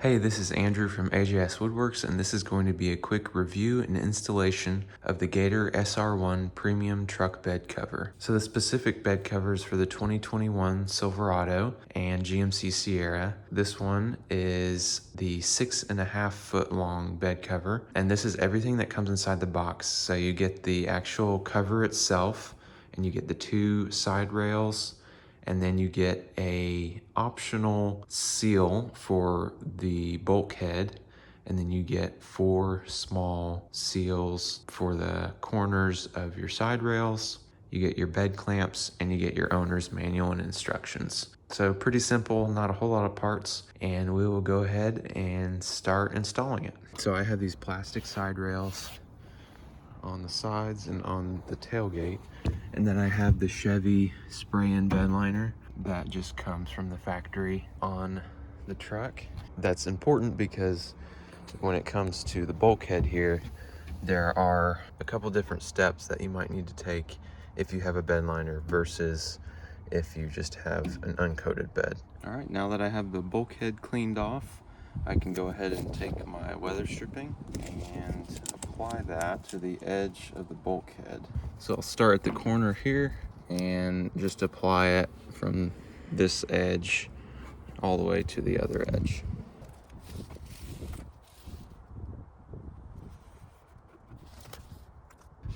Hey, this is Andrew from AJS Woodworks, and this is going to be a quick review and installation of the Gator SR1 premium truck bed cover. So the specific bed covers for the 2021 Silverado and GMC Sierra. This one is the 6.5 foot long bed cover, and this is everything that comes inside the box. So you get the actual cover itself, and you get the 2 side rails, and then you get a optional seal for the bulkhead, and then you get 4 small seals for the corners of your side rails. You get your bed clamps, and you get your owner's manual and instructions. So pretty simple, not a whole lot of parts, and we will go ahead and start installing it. So I have these plastic side rails on the sides and on the tailgate, and then I have the Chevy spray-in bed liner that just comes from the factory on the truck. That's important because when it comes to the bulkhead here, there are a couple different steps that you might need to take if you have a bed liner versus if you just have an uncoated bed. All right, now that I have the bulkhead cleaned off, I can go ahead and take my weather stripping and apply that to the edge of the bulkhead. So I'll start at the corner here and just apply it from this edge all the way to the other edge.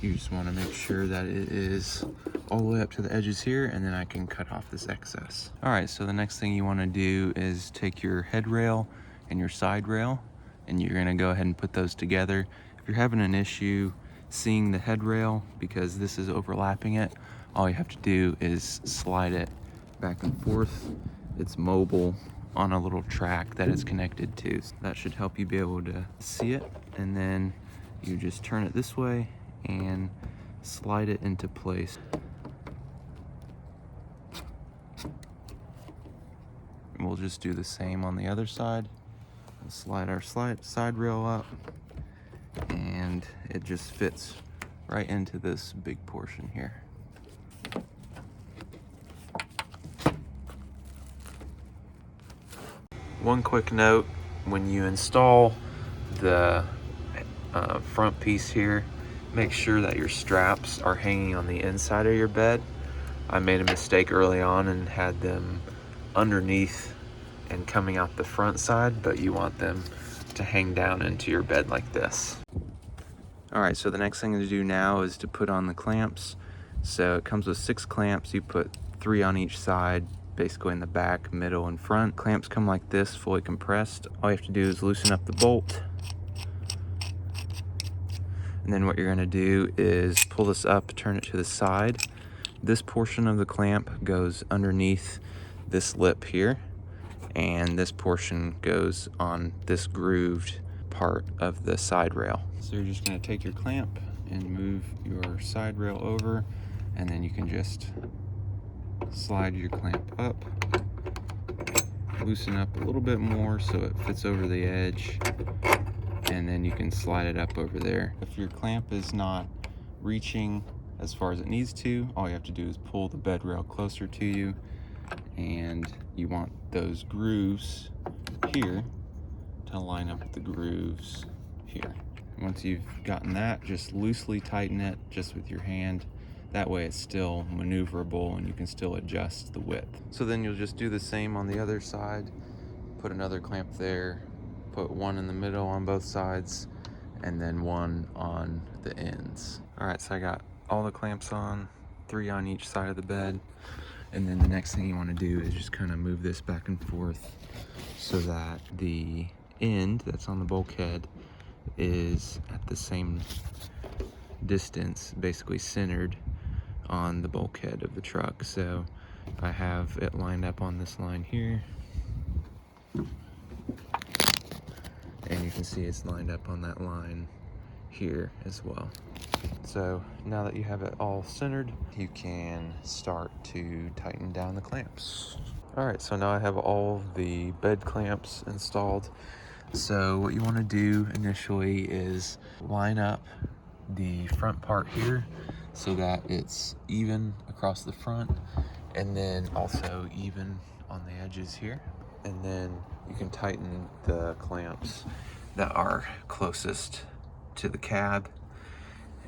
You just want to make sure that it is all the way up to the edges here, and then I can cut off this excess. All right, so the next thing you want to do is take your head rail and your side rail, and you're going to go ahead and put those together. If you're having an issue seeing the head rail because this is overlapping it, all you have to do is slide it back and forth. It's mobile on a little track that it's connected to. So that should help you be able to see it, and then you just turn it this way and slide it into place. And we'll just do the same on the other side. We'll slide our side rail up, and it just fits right into this big portion here. One quick note, when you install the front piece here, make sure that your straps are hanging on the inside of your bed. I made a mistake early on and had them underneath and coming out the front side, but you want them to hang down into your bed like this. All right, so the next thing to do now is to put on the clamps. So it comes with 6 clamps. You put 3 on each side, basically in the back, middle, and front. Clamps come like this, fully compressed. All you have to do is loosen up the bolt. And then what you're gonna do is pull this up, turn it to the side. This portion of the clamp goes underneath this lip here, and this portion goes on this grooved part of the side rail. So you're just gonna take your clamp and move your side rail over, and then you can just slide your clamp up, loosen up a little bit more so it fits over the edge, and then you can slide it up over there. If your clamp is not reaching as far as it needs to, all you have to do is pull the bed rail closer to you, and you want those grooves here to line up with the grooves here. Once you've gotten that, just loosely tighten it just with your hand. That way it's still maneuverable and you can still adjust the width. So then you'll just do the same on the other side. Put another clamp there, put one in the middle on both sides, and then one on the ends. All right, so I got all the clamps on, 3 on each side of the bed. And then the next thing you want to do is just kind of move this back and forth so that the end that's on the bulkhead is at the same distance, basically centered on the bulkhead of the truck. So I have it lined up on this line here, and you can see it's lined up on that line here as well. So now that you have it all centered, you can start to tighten down the clamps. All right, so now I have all the bed clamps installed. So what you want to do initially is line up the front part here so that it's even across the front, and then also even on the edges here. And then you can tighten the clamps that are closest to the cab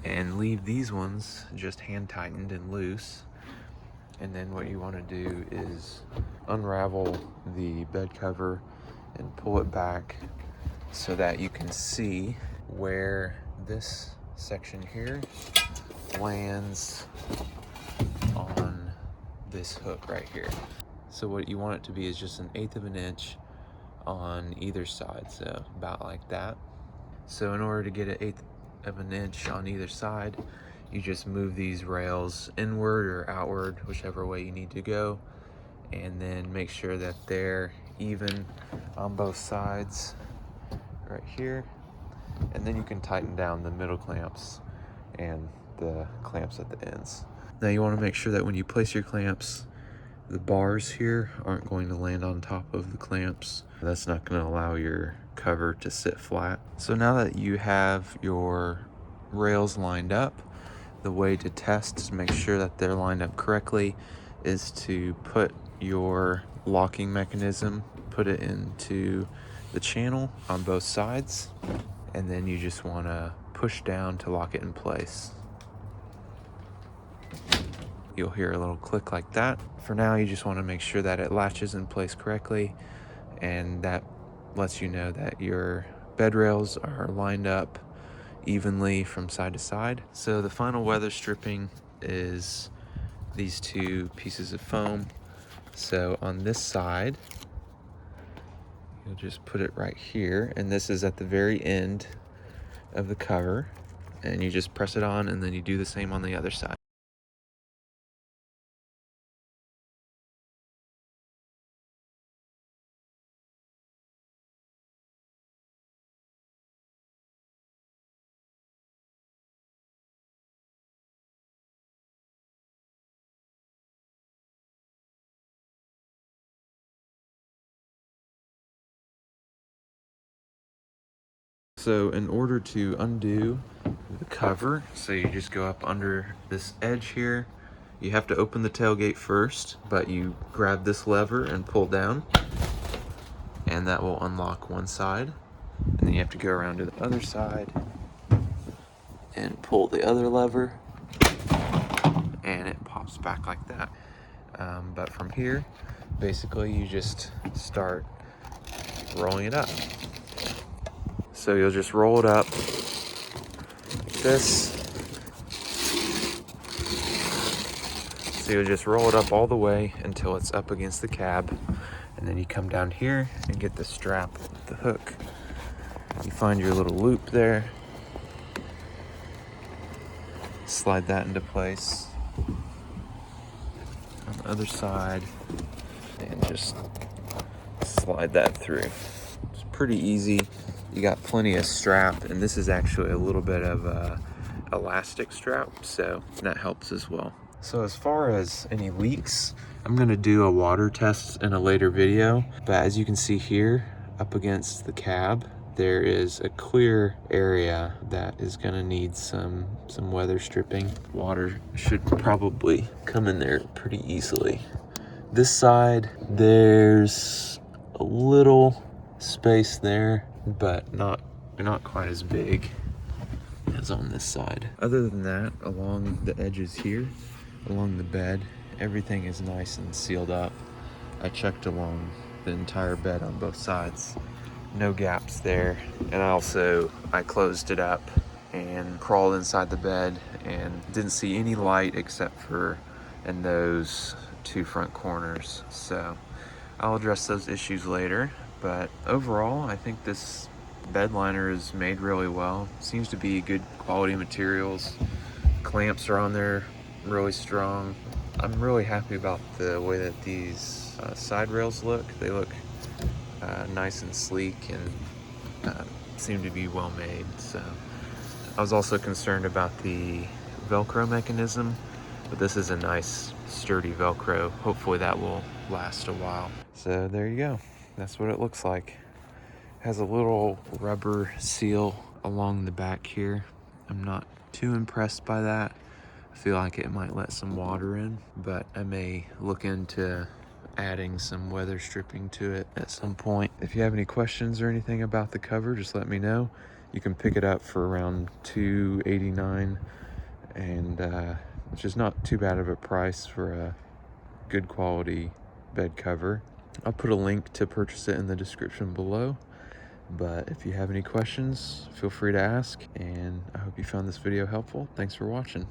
and leave these ones just hand tightened and loose. And then what you want to do is unravel the bed cover and pull it back so that you can see where this section here lands on this hook right here. So what you want it to be is just 1/8 of an inch on either side, so about like that. So in order to get 1/8 of an inch on either side, you just move these rails inward or outward, whichever way you need to go, and then make sure that they're even on both sides right here. And then you can tighten down the middle clamps and the clamps at the ends. Now you want to make sure that when you place your clamps, the bars here aren't going to land on top of the clamps. That's not going to allow your cover to sit flat. So now that you have your rails lined up, the way to test to make sure that they're lined up correctly is to put your locking mechanism, put it into the channel on both sides, and then you just want to push down to lock it in place. You'll hear a little click like that. For now, you just want to make sure that it latches in place correctly, and that lets you know that your bed rails are lined up evenly from side to side. So the final weather stripping is these two pieces of foam. So on this side, you'll just put it right here, and this is at the very end of the cover, and you just press it on, and then you do the same on the other side. So in order to undo the cover, so you just go up under this edge here. You have to open the tailgate first, but you grab this lever and pull down, and that will unlock one side. And then you have to go around to the other side and pull the other lever, and it pops back like that. But from here, basically you just start rolling it up. So you'll just roll it up like this. So you'll just roll it up all the way until it's up against the cab. And then you come down here and get the strap with the hook. You find your little loop there. Slide that into place. On the other side, and just slide that through. It's pretty easy. You got plenty of strap, and this is actually a little bit of a elastic strap, so that helps as well. So as far as any leaks, I'm gonna do a water test in a later video, but as you can see here, up against the cab, there is a clear area that is gonna need some weather stripping. Water should probably come in there pretty easily. This side, there's a little space there, but not quite as big as on this side. Other than that, along the edges here, along the bed, everything is nice and sealed up. I checked along the entire bed on both sides. No gaps there. And I closed it up and crawled inside the bed and didn't see any light except for in those two front corners. So I'll address those issues later. But overall, I think this bed liner is made really well. Seems to be good quality materials. Clamps are on there really strong. I'm really happy about the way that these side rails look. They look nice and sleek and seem to be well made. So I was also concerned about the Velcro mechanism, but this is a nice sturdy Velcro. Hopefully that will last a while. So there you go. That's what it looks like. Has a little rubber seal along the back here. I'm not too impressed by that. I feel like it might let some water in, but I may look into adding some weather stripping to it at some point. If you have any questions or anything about the cover, just let me know. You can pick it up for around $289, and which is not too bad of a price for a good quality bed cover. I'll put a link to purchase it in the description below. But if you have any questions, feel free to ask, and I hope you found this video helpful. Thanks for watching.